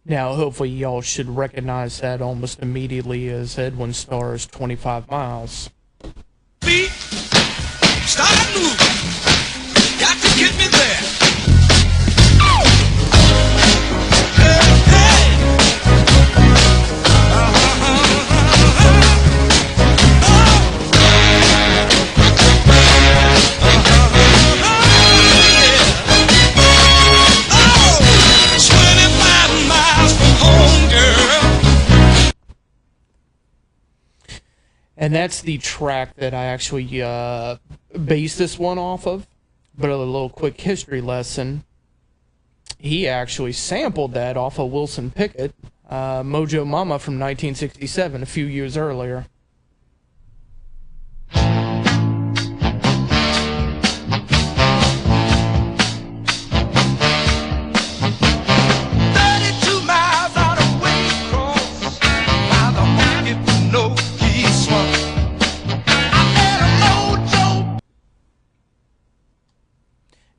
Now, hopefully y'all should recognize that almost immediately as Edwin Starr's 25 Miles. Beat, start moving, got to get me there. And that's the track that I actually based this one off of. But a little quick history lesson. He actually sampled that off of Wilson Pickett, Mojo Mama from 1967, a few years earlier.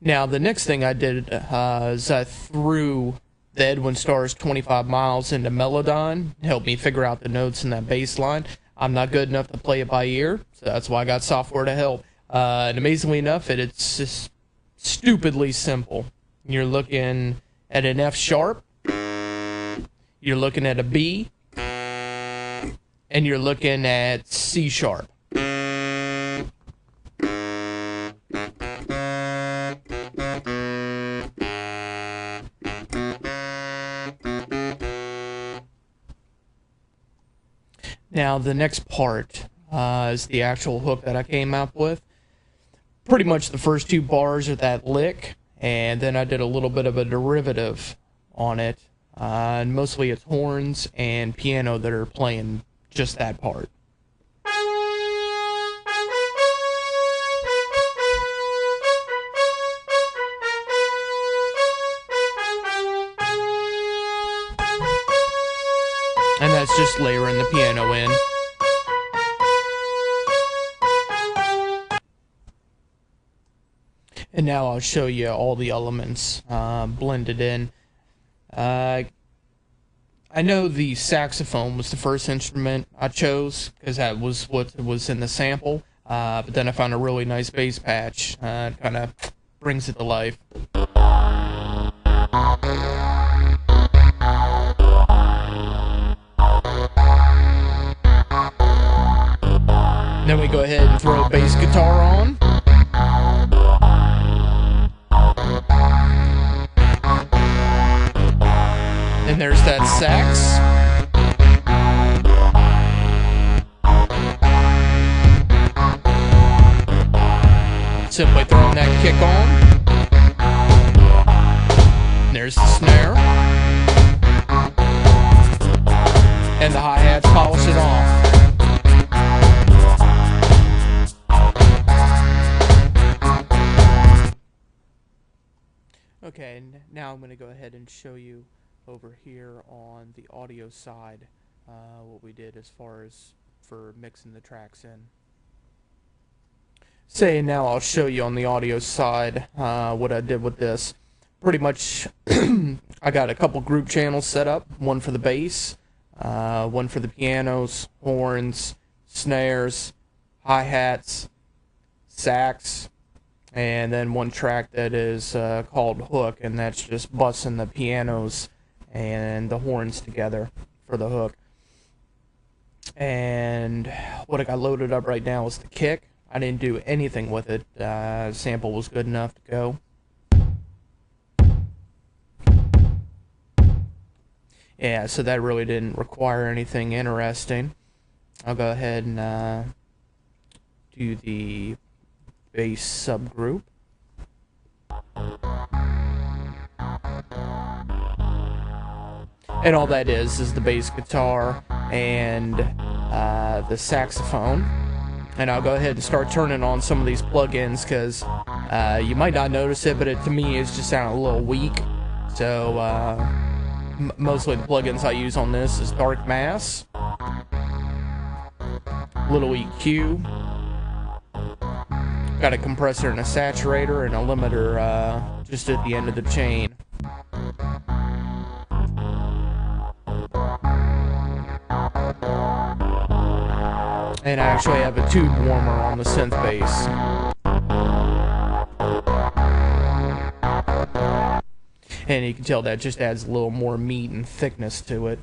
Now, the next thing I did is I threw the Edwin Starr's 25 Miles into Melodyne, helped me figure out the notes in that bass line. I'm not good enough to play it by ear, so that's why I got software to help. And amazingly enough, it's just stupidly simple. You're looking at an F sharp, you're looking at a B, and you're looking at C sharp. Now, the next part is the actual hook that I came up with. Pretty much the first two bars are that lick, and then I did a little bit of a derivative on it. And mostly it's horns and piano that are playing just that part. And that's just layering the piano in. And now I'll show you all the elements blended in. I know the saxophone was the first instrument I chose because that was what was in the sample. But then I found a really nice bass patch. It kind of brings it to life. Then we go ahead and throw a bass guitar on. And there's that sax. Simply throwing that kick on. And there's the snare. And the hi-hats polish it off. Okay, now I'm going to go ahead and show you over here on the audio side what we did as far as for mixing the tracks in. Now I'll show you on the audio side what I did with this. Pretty much I got a couple group channels set up, one for the bass, one for the pianos, horns, snares, hi-hats, sax, and then one track that is called hook, and that's just bussing the pianos and the horns together for the hook. And what I got loaded up right now is the kick. I didn't do anything with it. Sample was good enough to go. Yeah, so that really didn't require anything interesting. I'll go ahead and do the bass subgroup. And all that is the bass guitar and the saxophone. And I'll go ahead and start turning on some of these plugins because you might not notice it, but to me it's just sounding a little weak. So mostly the plugins I use on this is Dark Mass, Little EQ, got a compressor and a saturator and a limiter just at the end of the chain. And I actually have a tube warmer on the synth bass. And you can tell that just adds a little more meat and thickness to it.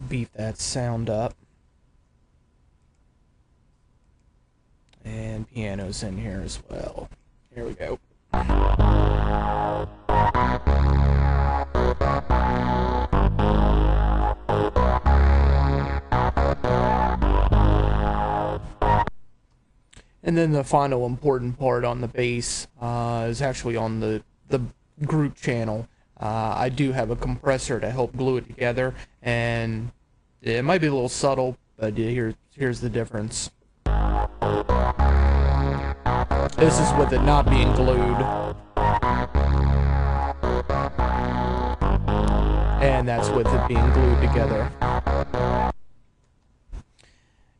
Beef that sound up. And piano's in here as well. Here we go. And then the final important part on the bass is actually on the group channel. I do have a compressor to help glue it together, and it might be a little subtle, but here's the difference. This is with it not being glued. And that's with it being glued together.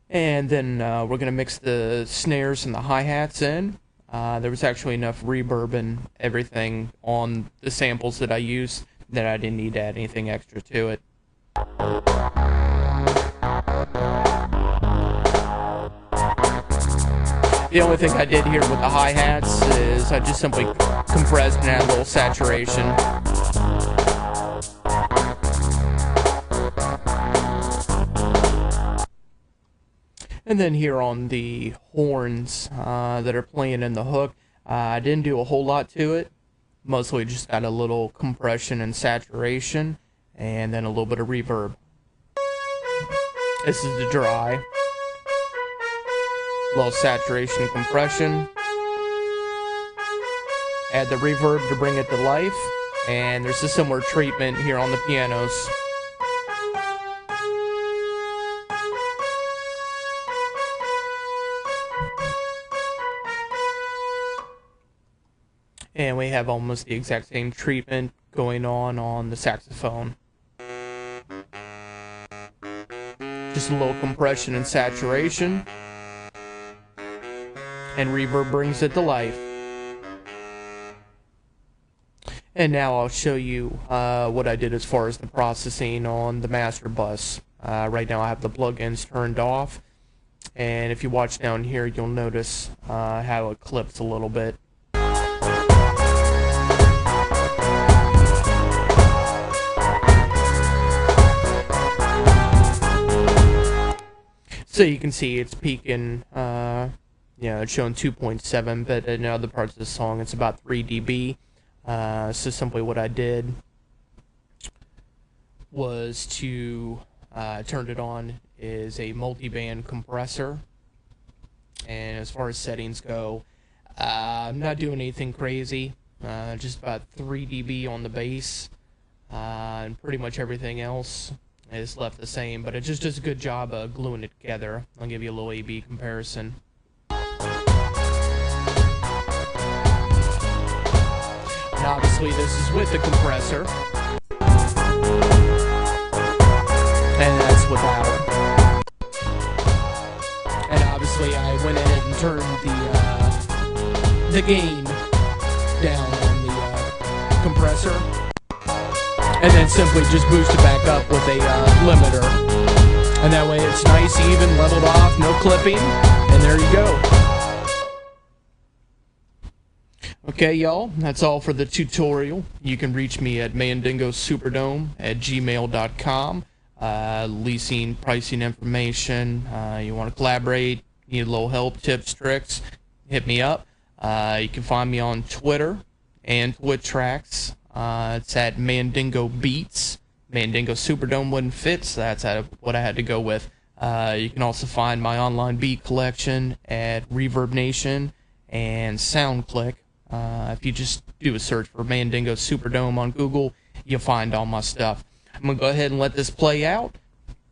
And then we're going to mix the snares and the hi-hats in. There was actually enough reverb and everything on the samples that I used that I didn't need to add anything extra to it. The only thing I did here with the hi-hats is I just simply compressed and added a little saturation. And then here on the horns that are playing in the hook, I didn't do a whole lot to it. Mostly just got a little compression and saturation, and then a little bit of reverb. This is the dry. A little saturation and compression. Add the reverb to bring it to life, and there's a similar treatment here on the pianos. And we have almost the exact same treatment going on the saxophone. Just a little compression and saturation. And reverb brings it to life. And now I'll show you what I did as far as the processing on the master bus. Right now I have the plugins turned off. And if you watch down here, you'll notice how it clips a little bit. So you can see it's peaking, it's showing 2.7, but in other parts of the song it's about 3 dB. So simply what I did was to turn it on is a multi-band compressor. And as far as settings go, I'm not doing anything crazy, just about 3 dB on the bass, and pretty much everything else is left the same, but it just does a good job of gluing it together. I'll give you a little A-B comparison. And obviously this is with the compressor, and that's without. And obviously I went in and turned the gain down on the compressor, and then simply just boost it back up with a limiter. And that way it's nice, even, leveled off, no clipping, and there you go. Okay, y'all, that's all for the tutorial. You can reach me at mandingosuperdome@gmail.com. Leasing, pricing information, you want to collaborate, need a little help, tips, tricks, hit me up. You can find me on Twitter and Twitch tracks. It's at Mandingo Beats. Mandingo Superdome wouldn't fit, so that's what I had to go with. You can also find my online beat collection at Reverb Nation and SoundClick. If you just do a search for Mandingo Superdome on Google, you'll find all my stuff. I'm going to go ahead and let this play out.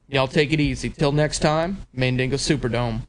Y'all take it easy. Till next time, Mandingo Superdome.